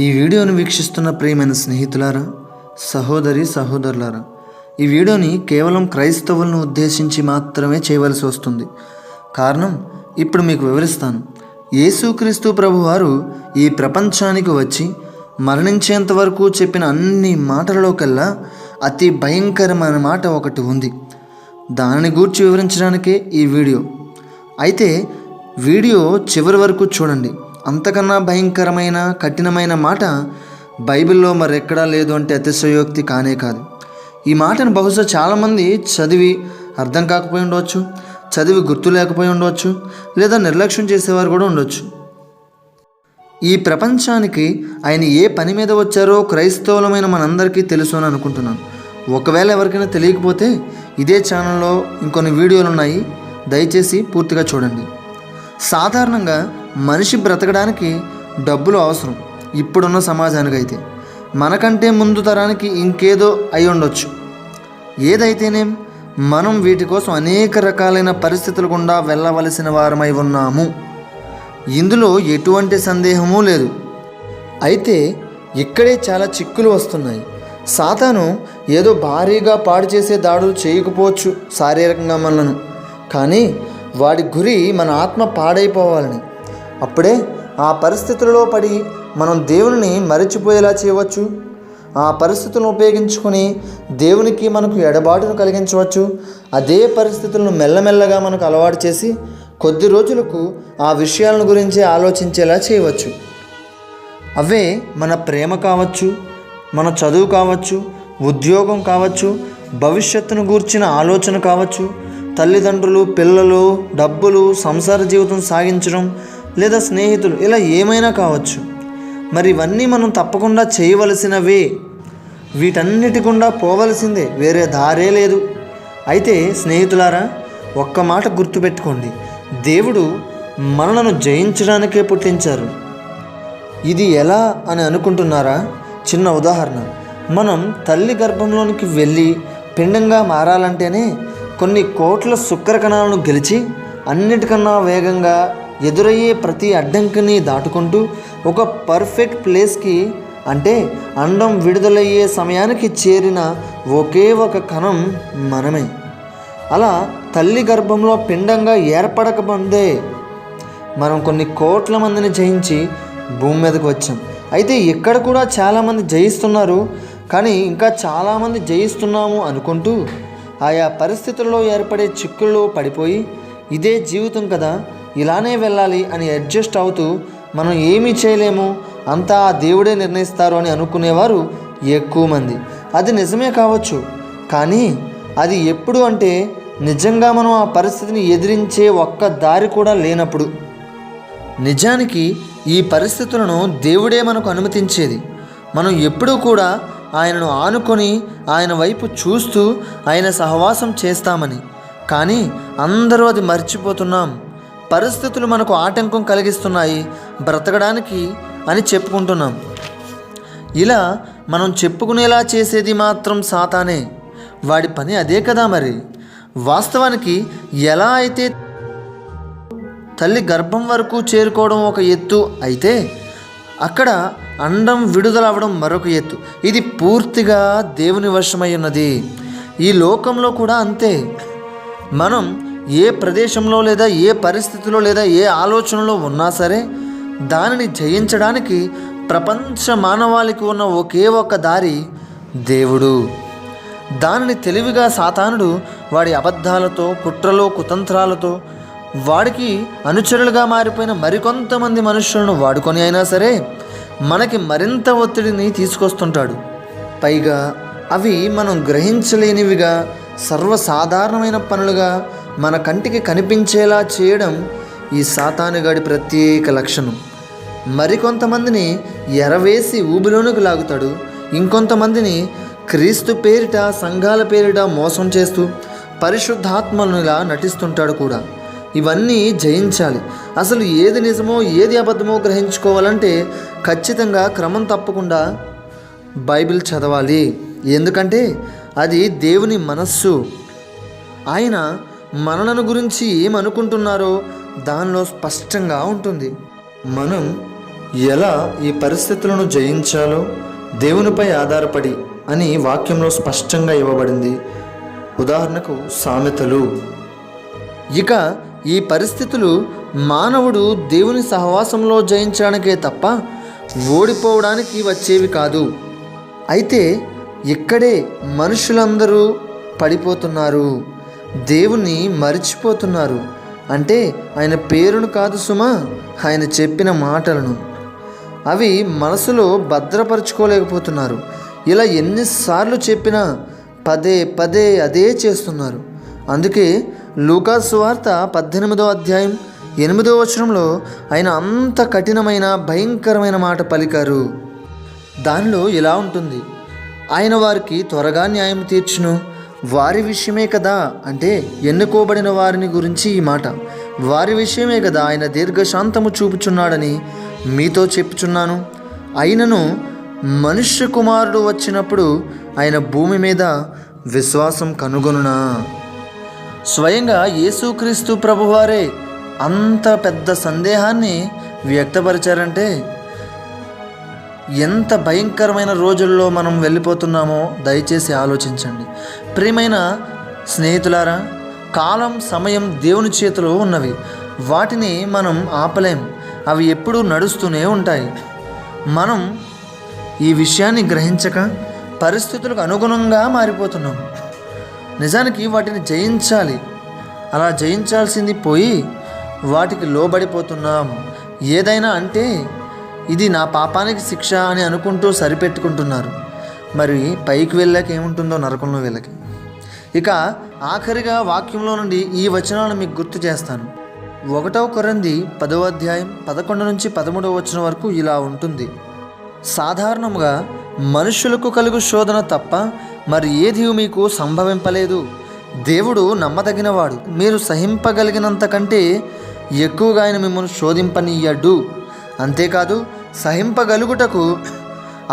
ఈ వీడియోను వీక్షిస్తున్న ప్రియమైన స్నేహితులారా, సహోదరి సహోదరులారా, ఈ వీడియోని కేవలం క్రైస్తవులను ఉద్దేశించి మాత్రమే చేయవలసి వస్తుంది. కారణం ఇప్పుడు మీకు వివరిస్తాను. యేసుక్రీస్తు ప్రభువారు ఈ ప్రపంచానికి వచ్చి మరణించేంత వరకు చెప్పిన అన్ని మాటలలో కల్లా అతి భయంకరమైన మాట ఒకటి ఉంది. దానిని గూర్చి వివరించడానికే ఈ వీడియో. అయితే వీడియో చివరి వరకు చూడండి. అంతకన్నా భయంకరమైన కఠినమైన మాట బైబిల్లో మరెక్కడా లేదు అంటే అతిశయోక్తి కానే కాదు. ఈ మాటను బహుశా చాలామంది చదివి అర్థం కాకపోయి ఉండవచ్చు, చదివి గుర్తు లేకపోయి ఉండవచ్చు, లేదా నిర్లక్ష్యం చేసేవారు కూడా ఉండొచ్చు. ఈ ప్రపంచానికి ఆయన ఏ పని మీద వచ్చారో క్రైస్తవులమైన మనందరికీ తెలుసు అని అనుకుంటున్నాను. ఒకవేళ ఎవరికైనా తెలియకపోతే ఇదే ఛానల్లో ఇంకొన్ని వీడియోలు ఉన్నాయి, దయచేసి పూర్తిగా చూడండి. సాధారణంగా మనిషి బ్రతకడానికి డబ్బులు అవసరం. ఇప్పుడున్న సమాజానికి అయితే మనకంటే ముందు తరానికి ఇంకేదో అయి ఉండొచ్చు. ఏదైతేనేం మనం వీటి కోసం అనేక రకాలైన పరిస్థితులు గుండా వెళ్ళవలసిన వారమై ఉన్నాము. ఇందులో ఎటువంటి సందేహమూ లేదు. అయితే ఇక్కడే చాలా చిక్కులు వస్తున్నాయి. సాతాను ఏదో భారీగా పాడు చేసే దాడులు చేయకపోవచ్చు శారీరకంగా మనలను, కానీ వాడి గురి మన ఆత్మ పాడైపోవాలని. అప్పుడే ఆ పరిస్థితులలో పడి మనం దేవుని మరచిపోయేలా చేయవచ్చు. ఆ పరిస్థితులను ఉపయోగించుకొని దేవునికి మనకు ఎడబాటును కలిగించవచ్చు. అదే పరిస్థితులను మెల్లమెల్లగా మనకు అలవాటు చేసి కొద్ది రోజులకు ఆ విషయాలను గురించి ఆలోచించేలా చేయవచ్చు. అవే మన ప్రేమ కావచ్చు, మన చదువు కావచ్చు, ఉద్యోగం కావచ్చు, భవిష్యత్తును గూర్చిన ఆలోచన కావచ్చు, తల్లిదండ్రులు, పిల్లలు, డబ్బులు, సంసార జీవితం సాగించడం, లేదా స్నేహితులు, ఇలా ఏమైనా కావచ్చు. మరి ఇవన్నీ మనం తప్పకుండా చేయవలసినవే. వీటన్నిటి గుండా పోవలసిందే, వేరే దారే లేదు. అయితే స్నేహితులారా, ఒక్క మాట గుర్తుపెట్టుకోండి, దేవుడు మనలను జయించడానికే పుట్టించారు. ఇది ఎలా అని అనుకుంటున్నారా? చిన్న ఉదాహరణ. మనం తల్లి గర్భంలోనికి వెళ్ళి పిండంగా మారాలంటేనే కొన్ని కోట్ల శుక్ర కణాలను గెలిచి అన్నిటికన్నా వేగంగా ఎదురయ్యే ప్రతి అడ్డంకిని దాటుకుంటూ ఒక పర్ఫెక్ట్ ప్లేస్కి, అంటే అండం విడుదలయ్యే సమయానికి చేరిన ఒకే ఒక కణం మనమే. అలా తల్లి గర్భంలో పిండంగా ఏర్పడకముందే మనం కొన్ని కోట్ల మందిని జయించి భూమి మీదకి వచ్చాం. అయితే ఇక్కడ కూడా చాలామంది జయిస్తున్నారు, కానీ ఇంకా చాలామంది జయిస్తున్నాము అనుకుంటూ ఆయా పరిస్థితుల్లో ఏర్పడే చిక్కుల్లో పడిపోయి ఇదే జీవితం కదా, ఇలానే వెళ్ళాలి అని అడ్జస్ట్ అవుతూ మనం ఏమీ చేయలేము, అంతా ఆ దేవుడే నిర్ణయిస్తారు అని అనుకునేవారు ఎక్కువ మంది. అది నిజమే కావచ్చు, కానీ అది ఎప్పుడు అంటే నిజంగా మనం ఆ పరిస్థితిని ఎదిరించే ఒక్క దారి కూడా లేనప్పుడు. నిజానికి ఈ పరిస్థితులను దేవుడే మనకు అనుమతించేది. మనం ఎప్పుడూ కూడా ఆయనను ఆనుకొని ఆయన వైపు చూస్తూ ఆయన సహవాసం చేస్తామని. కానీ అందరూ అది మర్చిపోతున్నాం. పరిస్థితులు మనకు ఆటంకం కలిగిస్తున్నాయి బ్రతకడానికి అని చెప్పుకుంటున్నాం. ఇలా మనం చెప్పుకునేలా చేసేది మాత్రం సాతానే. వాడి పని అదే కదా. మరి వాస్తవానికి ఎలా అయితే తల్లి గర్భం వరకు చేరుకోవడం ఒక ఎత్తు అయితే, అక్కడ అండం విడుదలవ్వడం మరొక ఎత్తు. ఇది పూర్తిగా దేవుని వశమై ఉన్నది. ఈ లోకంలో కూడా అంతే. మనం ఏ ప్రదేశంలో లేదా ఏ పరిస్థితిలో లేదా ఏ ఆలోచనలో ఉన్నా సరే, దానిని జయించడానికి ప్రపంచ మానవాళికి ఉన్న ఒకే ఒక దారి దేవుడు. దానిని తెలివిగా సాతానుడు వాడి అబద్ధాలతో, కుట్రలో, కుతంత్రాలతో, వాడికి అనుచరులుగా మారిపోయిన మరికొంతమంది మనుషులను వాడుకొని అయినా సరే మనకి మరింత ఒత్తిడిని తీసుకొస్తుంటాడు. పైగా అవి మనం గ్రహించలేనివిగా, సర్వసాధారణమైన పనులుగా మన కంటికి కనిపించేలా చేయడం ఈ సాతానుగాడి ప్రత్యేక లక్షణం. మరికొంతమందిని ఎరవేసి ఊబిలోనికి లాగుతాడు. ఇంకొంతమందిని క్రీస్తు పేరిట, సంఘాల పేరిట మోసం చేస్తూ పరిశుద్ధాత్మనులా నటిస్తుంటాడు కూడా. ఇవన్నీ జయించాలి. అసలు ఏది నిజమో ఏది అబద్ధమో గ్రహించుకోవాలంటే ఖచ్చితంగా క్రమం తప్పకుండా బైబిల్ చదవాలి. ఎందుకంటే అది దేవుని మనస్సు. ఆయన మనలను గురించి ఏమనుకుంటున్నారో దానిలో స్పష్టంగా ఉంటుంది. మనం ఎలా ఈ పరిస్థితులను జయించాలో దేవునిపై ఆధారపడి అని వాక్యంలో స్పష్టంగా ఇవ్వబడింది. ఉదాహరణకు సామెతలు. ఇక ఈ పరిస్థితులు మానవుడు దేవుని సహవాసంలో జయించడానికే తప్ప ఓడిపోవడానికి వచ్చేవి కాదు. అయితే ఇక్కడే మనుషులందరూ పడిపోతున్నారు, దేవుణ్ణి మరిచిపోతున్నారు. అంటే ఆయన పేరును కాదు సుమా, ఆయన చెప్పిన మాటలను. అవి మనసులో భద్రపరచుకోలేకపోతున్నారు. ఇలా ఎన్నిసార్లు చెప్పినా పదే పదే అదే చేస్తున్నారు. అందుకే లూకా సువార్త 18వ అధ్యాయం 8వ వచనంలో ఆయన అంత కఠినమైన భయంకరమైన మాట పలికారు. దానిలో ఇలా ఉంటుంది, ఆయన వారికి త్వరగా న్యాయం తీర్చును, వారి విషయమే కదా. అంటే ఎన్నుకోబడిన వారిని గురించి ఈ మాట. వారి విషయమే కదా ఆయన దీర్ఘశాంతము చూపుచున్నాడని మీతో చెప్పుచున్నాను. అయినను మనుష్య కుమారుడు వచ్చినప్పుడు ఆయన భూమి మీద విశ్వాసం కనుగొనునా? స్వయంగా యేసుక్రీస్తు ప్రభువారే అంత పెద్ద సందేహాన్ని వ్యక్తపరిచారంటే ఎంత భయంకరమైన రోజుల్లో మనం వెళ్ళిపోతున్నామో దయచేసి ఆలోచించండి. ప్రియమైన స్నేహితులారా, కాలం సమయం దేవుని చేతిలో ఉన్నవి. వాటిని మనం ఆపలేం. అవి ఎప్పుడూ నడుస్తూనే ఉంటాయి. మనం ఈ విషయాన్ని గ్రహించక పరిస్థితులకు అనుగుణంగా మారిపోతున్నాం. నిజానికి వాటిని జయించాలి. అలా జయించాల్సింది పోయి వాటికి లోబడిపోతున్నాం. ఏదైనా అంటే ఇది నా పాపానికి శిక్ష అని అనుకుంటూ సరిపెట్టుకుంటున్నారు. మరి పైకి వెళ్ళాక ఏముంటుందో నరకంలో వీళ్ళకి. ఇక ఆఖరిగా వాక్యంలో నుండి ఈ వచనాలను మీకు గుర్తు చేస్తాను. 1వ కొరింథీ 10వ అధ్యాయం 11 నుంచి 13వ వచనం వరకు ఇలా ఉంటుంది. సాధారణంగా మనుషులకు కలుగు శోధన తప్ప మరి ఏది మీకు సంభవింపలేదు. దేవుడు నమ్మదగినవాడు. మీరు సహింపగలిగినంత కంటే ఎక్కువగా ఆయన మిమ్మల్ని శోధింపనీయడు. అంతేకాదు, సహింపగలుగుటకు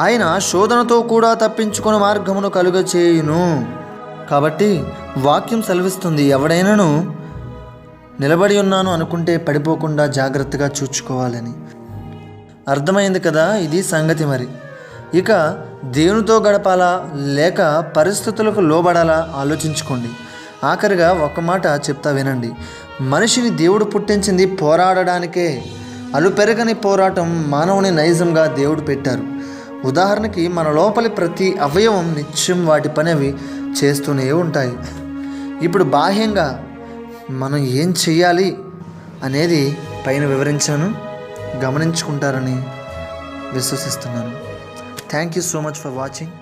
ఆయన శోధనతో కూడా తప్పించుకునే మార్గమును కలుగచేయును. కాబట్టి వాక్యం సెలవిస్తుంది, ఎవడైనాను నిలబడి ఉన్నాను అనుకుంటే పడిపోకుండా జాగ్రత్తగా చూచుకోవాలని. అర్థమైంది కదా ఇది సంగతి. మరి ఇక దేవునితో గడపాలా లేక పరిస్థితులకు లోబడాలా ఆలోచించుకోండి. ఆఖరిగా ఒక మాట చెప్తా వినండి. మనిషిని దేవుడు పుట్టించింది పోరాడడానికే. అలుపెరగని పోరాటం మానవుని నైజంగా దేవుడు పెట్టారు. ఉదాహరణకి మన లోపలి ప్రతి అవయవం నిత్యం వాటి పని అవి చేస్తూనే ఉంటాయి. ఇప్పుడు బాహ్యంగా మనం ఏం చెయ్యాలి అనేది పైన వివరించాను, గమనించుకుంటారని విశ్వసిస్తున్నాను. Thank you so much for watching.